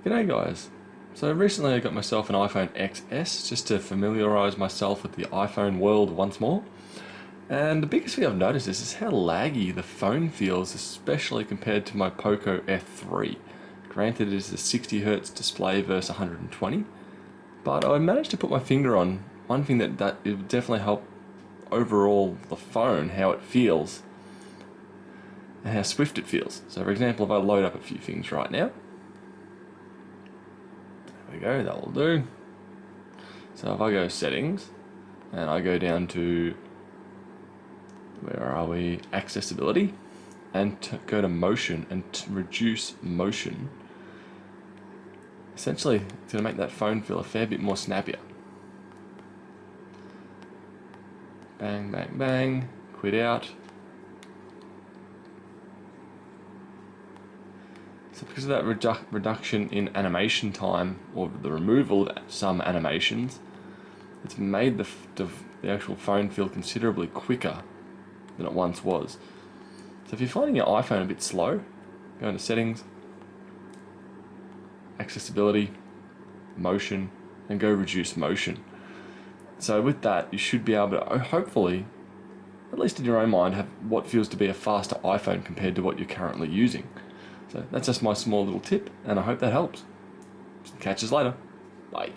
G'day guys. So recently I got myself an iPhone XS just to familiarise myself with the iPhone world once more. And the biggest thing I've noticed is how laggy the phone feels, especially compared to my Poco F3. Granted it is a 60Hz display versus 120, but I managed to put my finger on one thing that it would definitely help overall the phone, how it feels and how swift it feels. So for example, if I load up a few things right now, there we go, that will do. So if I go settings and I go down to, where are we, accessibility, and go to motion and reduce motion, essentially it's going to make that phone feel a fair bit more snappier. Bang, bang, bang, quit out. So because of that reduction in animation time, or the removal of some animations, it's made the actual phone feel considerably quicker than it once was. So if you're finding your iPhone a bit slow, go into settings, accessibility, motion, and go reduce motion. So with that, you should be able to, hopefully, at least in your own mind, have what feels to be a faster iPhone compared to what you're currently using. So that's just my small little tip, and I hope that helps. Catch us later. Bye.